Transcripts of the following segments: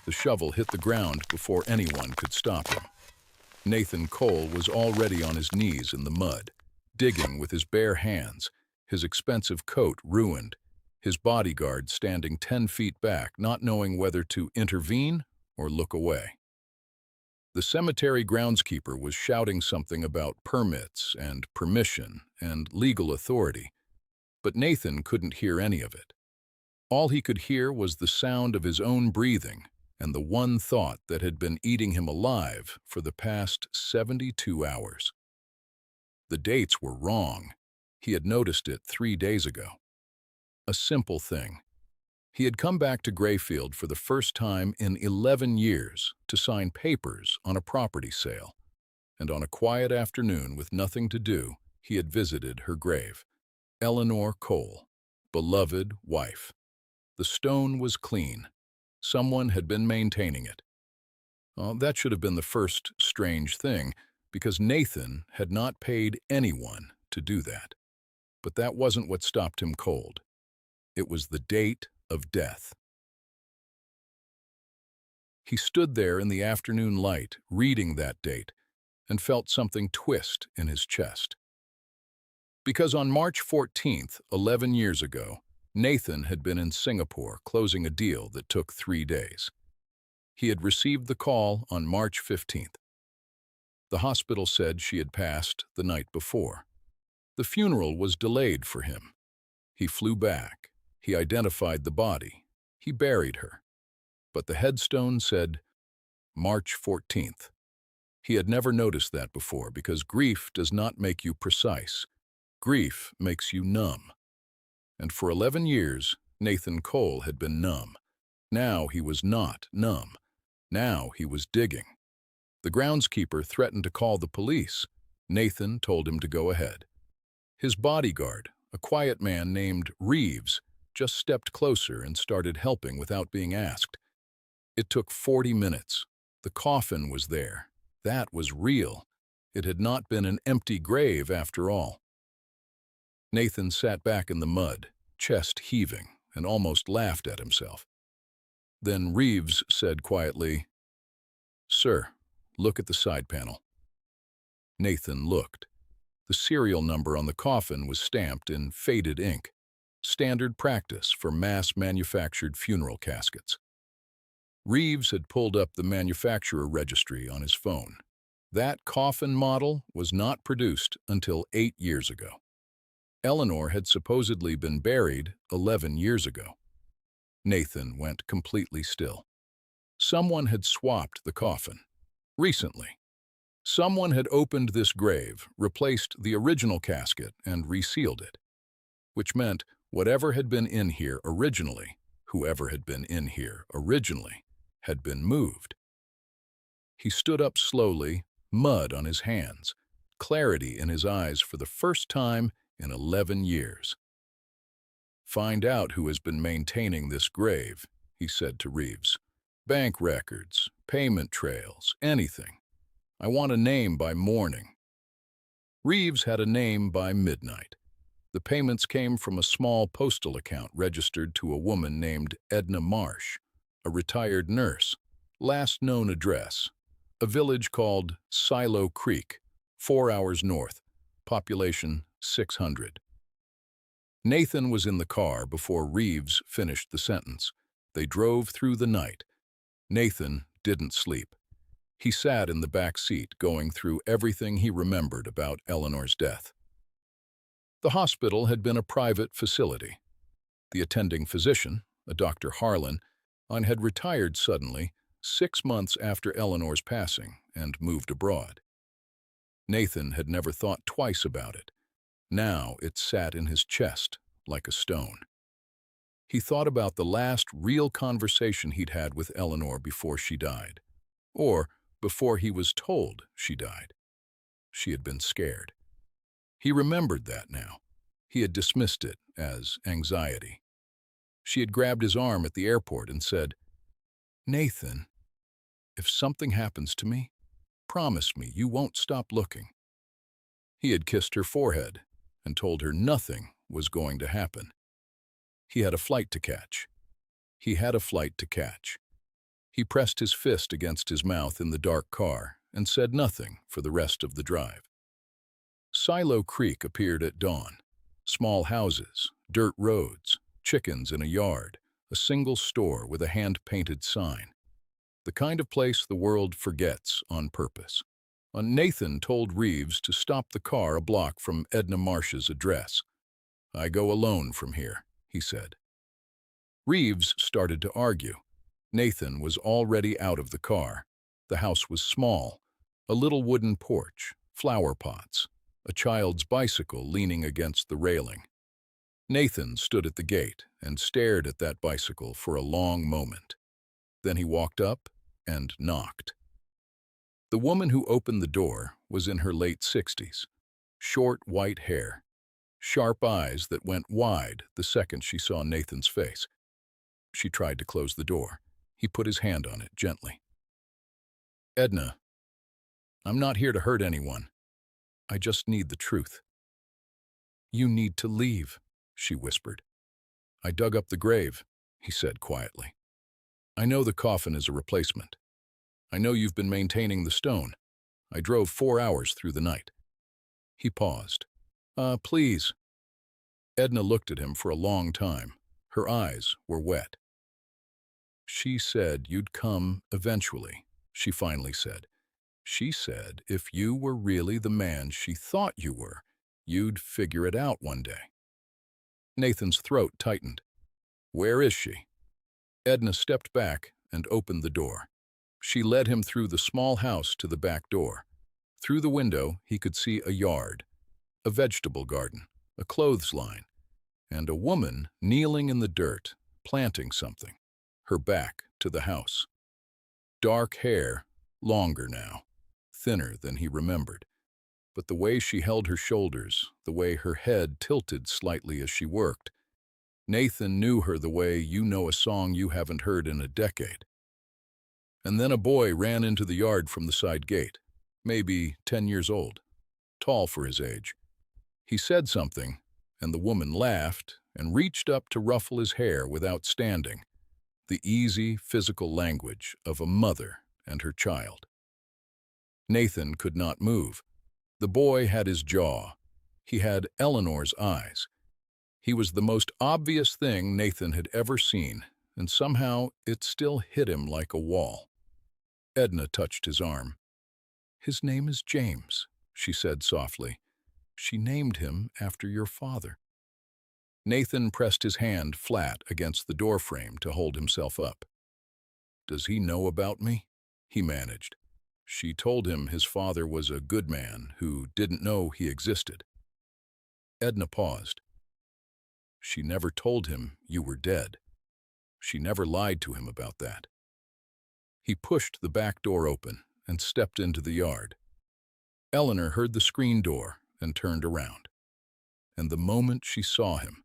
The shovel hit the ground before anyone could stop him. Nathan Cole was already on his knees in the mud, digging with his bare hands, his expensive coat ruined, his bodyguard standing 10 feet back, not knowing whether to intervene or look away. The cemetery groundskeeper was shouting something about permits and permission and legal authority, but Nathan couldn't hear any of it. All he could hear was the sound of his own breathing and the one thought that had been eating him alive for the past 72 hours. The dates were wrong. He had noticed it 3 days ago. A simple thing. He had come back to Grayfield for the first time in 11 years to sign papers on a property sale, and on a quiet afternoon with nothing to do, he had visited her grave. Eleanor Cole, beloved wife. The stone was clean. Someone had been maintaining it. That should have been the first strange thing, because Nathan had not paid anyone to do that. But that wasn't what stopped him cold. It was the date of death. He stood there in the afternoon light, reading that date, and felt something twist in his chest. Because on March 14th, 11 years ago, Nathan had been in Singapore closing a deal that took 3 days. He had received the call on March 15th. The hospital said she had passed the night before. The funeral was delayed for him. He flew back. He identified the body. He buried her. But the headstone said March 14th. He had never noticed that before because grief does not make you precise. Grief makes you numb. And for 11 years, Nathan Cole had been numb. Now he was not numb. Now he was digging. The groundskeeper threatened to call the police. Nathan told him to go ahead. His bodyguard, a quiet man named Reeves, just stepped closer and started helping without being asked. It took 40 minutes. The coffin was there. That was real. It had not been an empty grave after all. Nathan sat back in the mud, chest heaving, and almost laughed at himself. Then Reeves said quietly, "Sir, look at the side panel." Nathan looked. The serial number on the coffin was stamped in faded ink, standard practice for mass-manufactured funeral caskets. Reeves had pulled up the manufacturer registry on his phone. That coffin model was not produced until 8 years ago. Eleanor had supposedly been buried 11 years ago. Nathan went completely still. Someone had swapped the coffin. Recently. Someone had opened this grave, replaced the original casket, and resealed it. Which meant whatever had been in here originally, whoever had been in here originally, had been moved. He stood up slowly, mud on his hands, clarity in his eyes for the first time in 11 years. "Find out who has been maintaining this grave," he said to Reeves. "Bank records, payment trails, anything. I want a name by morning." Reeves had a name by midnight. The payments came from a small postal account registered to a woman named Edna Marsh, a retired nurse. Last known address, a village called Silo Creek, 4 hours north, population 600. Nathan was in the car before Reeves finished the sentence. They drove through the night. Nathan didn't sleep. He sat in the back seat going through everything he remembered about Eleanor's death. The hospital had been a private facility. The attending physician, a Dr. Harlan, had retired suddenly 6 months after Eleanor's passing and moved abroad. Nathan had never thought twice about it. Now it sat in his chest like a stone. He thought about the last real conversation he'd had with Eleanor before she died, or before he was told she died. She had been scared. He remembered that now. He had dismissed it as anxiety. She had grabbed his arm at the airport and said, "Nathan, if something happens to me, promise me you won't stop looking." He had kissed her forehead and told her nothing was going to happen. He had a flight to catch. He had a flight to catch. He pressed his fist against his mouth in the dark car and said nothing for the rest of the drive. Silo Creek appeared at dawn. Small houses, dirt roads, chickens in a yard, a single store with a hand-painted sign. The kind of place the world forgets on purpose. Nathan told Reeves to stop the car a block from Edna Marsh's address. "I go alone from here," he said. Reeves started to argue. Nathan was already out of the car. The house was small, a little wooden porch, flower pots, a child's bicycle leaning against the railing. Nathan stood at the gate and stared at that bicycle for a long moment. Then he walked up and knocked. The woman who opened the door was in her late 60s. Short white hair, sharp eyes that went wide the second she saw Nathan's face. She tried to close the door. He put his hand on it gently. "Edna, I'm not here to hurt anyone. I just need the truth." "You need to leave," she whispered. "I dug up the grave," he said quietly. "I know the coffin is a replacement. I know you've been maintaining the stone. I drove 4 hours through the night." He paused. Please." Edna looked at him for a long time. Her eyes were wet. "She said you'd come eventually," she finally said. "She said if you were really the man she thought you were, you'd figure it out one day." Nathan's throat tightened. "Where is she?" Edna stepped back and opened the door. She led him through the small house to the back door. Through the window, he could see a yard, a vegetable garden, a clothes line, and a woman kneeling in the dirt, planting something, her back to the house. Dark hair, longer now, thinner than he remembered. But the way she held her shoulders, the way her head tilted slightly as she worked, Nathan knew her the way you know a song you haven't heard in a decade. And then a boy ran into the yard from the side gate, maybe 10 years old, tall for his age. He said something, and the woman laughed and reached up to ruffle his hair without standing, the easy physical language of a mother and her child. Nathan could not move. The boy had his jaw. He had Eleanor's eyes. He was the most obvious thing Nathan had ever seen, and somehow it still hit him like a wall. Edna touched his arm. "His name is James," she said softly. "She named him after your father." Nathan pressed his hand flat against the doorframe to hold himself up. "Does he know about me?" he managed. She told him his father was a good man who didn't know he existed. Edna paused. "She never told him you were dead. She never lied to him about that." He pushed the back door open and stepped into the yard. Eleanor heard the screen door and turned around. And the moment she saw him,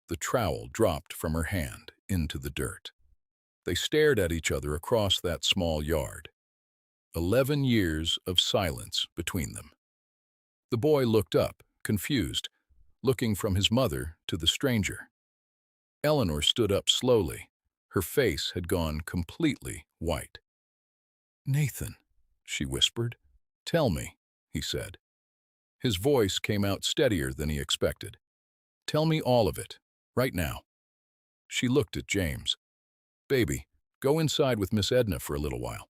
the trowel dropped from her hand into the dirt. They stared at each other across that small yard. 11 years of silence between them. The boy looked up, confused, looking from his mother to the stranger. Eleanor stood up slowly. Her face had gone completely white. "Nathan," she whispered. "Tell me," he said. His voice came out steadier than he expected. "Tell me all of it, right now." She looked at James. "Baby, go inside with Miss Edna for a little while."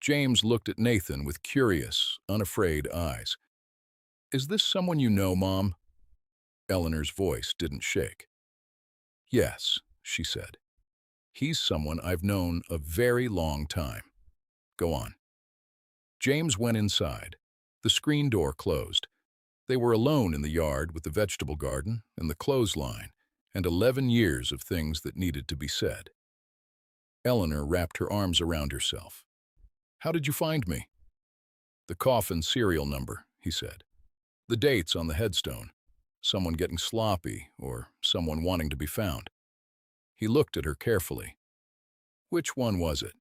James looked at Nathan with curious, unafraid eyes. "Is this someone you know, Mom?" Eleanor's voice didn't shake. "Yes," she said. "He's someone I've known a very long time. Go on." James went inside. The screen door closed. They were alone in the yard with the vegetable garden and the clothesline, and 11 years of things that needed to be said. Eleanor wrapped her arms around herself. "How did you find me?" "The coffin serial number," he said. "The dates on the headstone. Someone getting sloppy or someone wanting to be found." He looked at her carefully. "Which one was it?"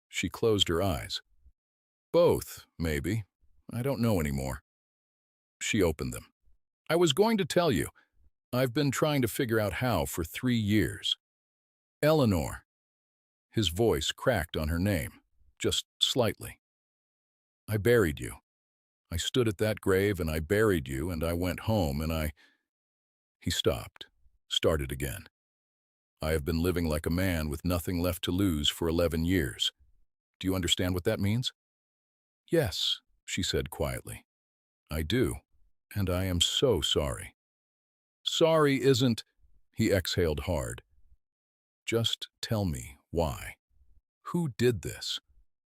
She closed her eyes. "Both, maybe. I don't know anymore." She opened them. "I was going to tell you. I've been trying to figure out how for 3 years." "Eleanor." His voice cracked on her name, just slightly. I buried you. I stood at that grave and I buried you and I went home and I... He stopped, started again. I have been living like a man with nothing left to lose for 11 years. Do you understand what that means? Yes, she said quietly. I do, and I am so sorry. Sorry isn't... He exhaled hard. Just tell me why. Who did this?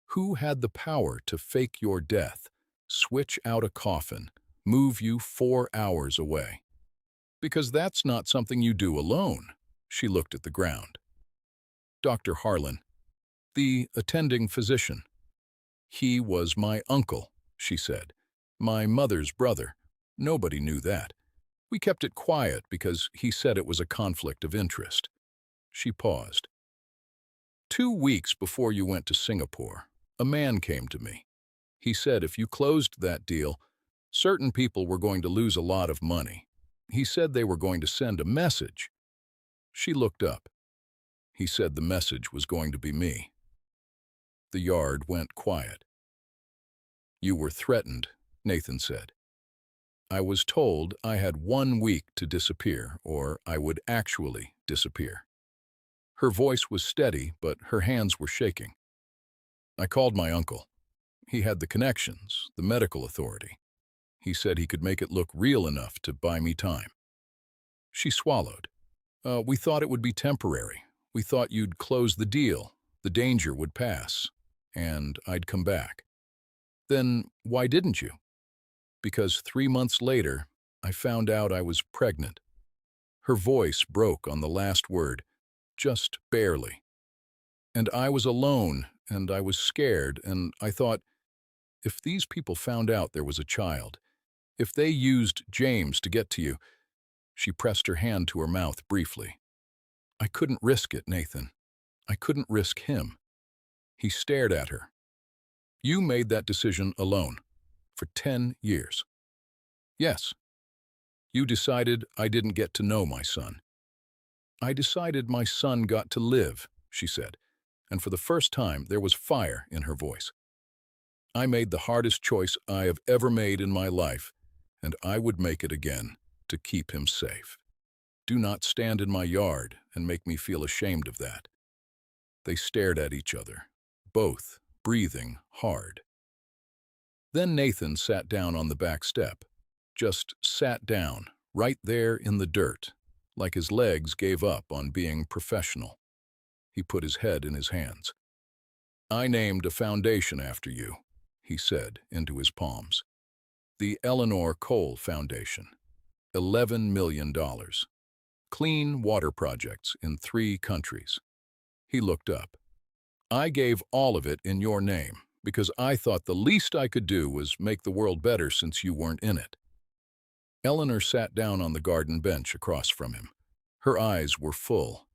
Who had the power to fake your death, switch out a coffin, move you 4 hours away? Because that's not something you do alone. She looked at the ground. Dr. Harlan, the attending physician. He was my uncle, she said. My mother's brother. Nobody knew that. We kept it quiet because he said it was a conflict of interest. She paused. 2 weeks before you went to Singapore, a man came to me. He said if you closed that deal, certain people were going to lose a lot of money. He said they were going to send a message. She looked up. He said the message was going to be me. The yard went quiet. You were threatened, Nathan said. I was told I had 1 week to disappear, or I would actually disappear. Her voice was steady, but her hands were shaking. I called my uncle. He had the connections, the medical authority. He said he could make it look real enough to buy me time. She swallowed. We thought it would be temporary. We thought you'd close the deal, the danger would pass, and I'd come back. Then why didn't you? Because 3 months later, I found out I was pregnant. Her voice broke on the last word, just barely. And I was alone, and I was scared, and I thought, if these people found out there was a child, if they used James to get to you... She pressed her hand to her mouth briefly. I couldn't risk it, Nathan. I couldn't risk him. He stared at her. You made that decision alone, for 10 years. Yes. You decided I didn't get to know my son. I decided my son got to live, she said, and for the first time there was fire in her voice. I made the hardest choice I have ever made in my life, and I would make it again to keep him safe. Do not stand in my yard and make me feel ashamed of that. They stared at each other, both breathing hard. Then Nathan sat down on the back step, just sat down, right there in the dirt, like his legs gave up on being professional. He put his head in his hands. I named a foundation after you, he said into his palms. The Eleanor Cole Foundation. $11 million. Clean water projects in 3 countries. He looked up. I gave all of it in your name because I thought the least I could do was make the world better since you weren't in it. Eleanor sat down on the garden bench across from him. Her eyes were full.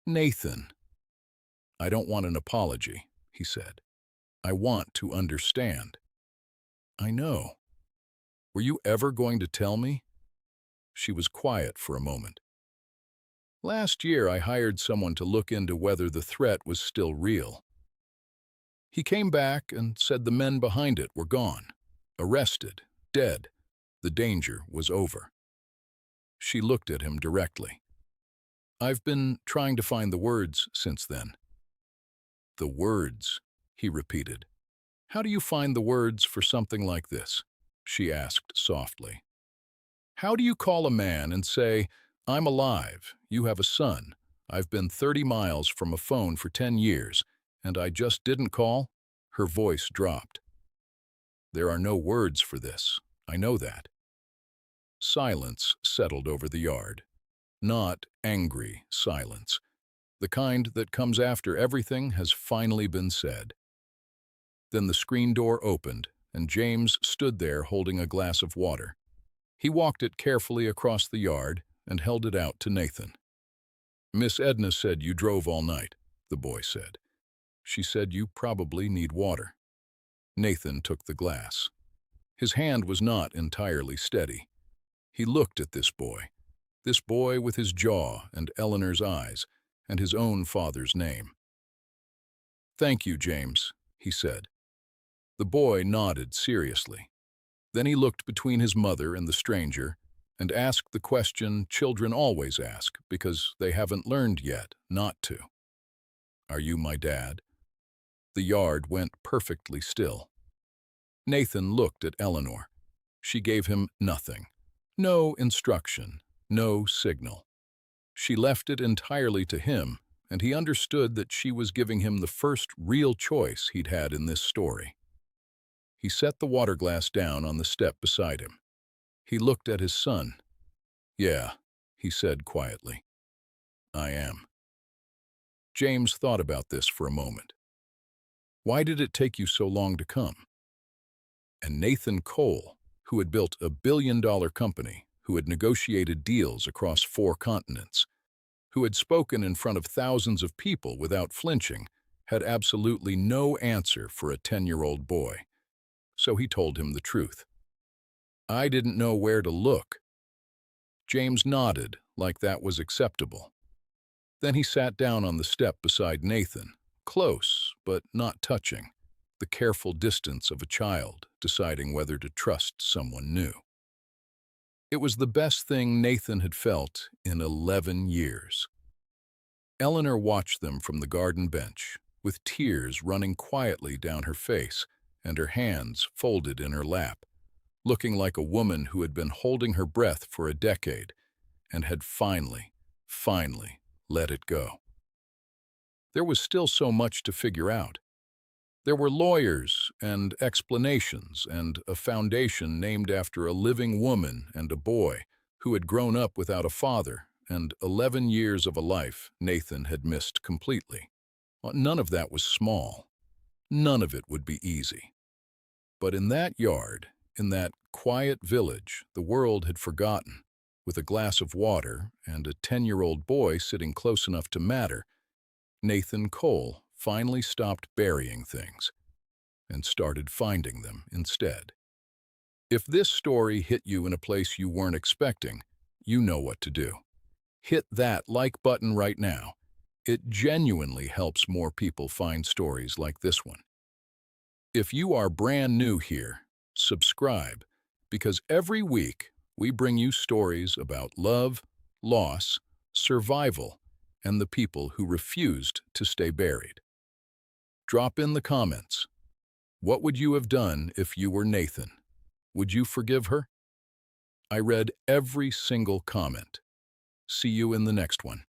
Nathan. I don't want an apology, he said. I want to understand. I know. Were you ever going to tell me? She was quiet for a moment. Last year, I hired someone to look into whether the threat was still real. He came back and said the men behind it were gone, arrested, dead. The danger was over. She looked at him directly. I've been trying to find the words since then. The words, he repeated. How do you find the words for something like this? She asked softly. How do you call a man and say, I'm alive, you have a son, I've been 30 miles from a phone for 10 years, and I just didn't call? Her voice dropped. There are no words for this, I know that. Silence settled over the yard. Not angry silence. The kind that comes after everything has finally been said. Then the screen door opened, and James stood there holding a glass of water. He walked it carefully across the yard and held it out to Nathan. Miss Edna said you drove all night, the boy said. She said you probably need water. Nathan took the glass. His hand was not entirely steady. He looked at this boy with his jaw and Eleanor's eyes, and his own father's name. "Thank you, James," he said. The boy nodded seriously. Then he looked between his mother and the stranger and asked the question children always ask because they haven't learned yet not to. "Are you my dad?" The yard went perfectly still. Nathan looked at Eleanor. She gave him nothing. No instruction, no signal. She left it entirely to him, and he understood that she was giving him the first real choice he'd had in this story. He set the water glass down on the step beside him. He looked at his son. "Yeah," he said quietly. "I am." James thought about this for a moment. "Why did it take you so long to come?" And Nathan Cole, who had built a billion-dollar company, who had negotiated deals across 4 continents, who had spoken in front of thousands of people without flinching, had absolutely no answer for a 10-year-old boy. So he told him the truth. "I didn't know where to look." James nodded, like that was acceptable. Then he sat down on the step beside Nathan, close but not touching, the careful distance of a child deciding whether to trust someone new. It was the best thing Nathan had felt in 11 years. Eleanor watched them from the garden bench, with tears running quietly down her face and her hands folded in her lap, looking like a woman who had been holding her breath for a decade and had finally let it go. There was still so much to figure out. There were lawyers and explanations and a foundation named after a living woman and a boy who had grown up without a father, and 11 years of a life Nathan had missed completely. None of that was small. None of it would be easy. But in that yard, in that quiet village the world had forgotten, with a glass of water and a 10-year-old boy sitting close enough to matter, Nathan Cole finally stopped burying things and started finding them instead. If this story hit you in a place you weren't expecting, you know what to do. Hit that like button right now. It genuinely helps more people find stories like this one. If you are brand new here, subscribe, because every week we bring you stories about love, loss, survival, and the people who refused to stay buried. Drop in the comments. What would you have done if you were Nathan? Would you forgive her? I read every single comment. See you in the next one.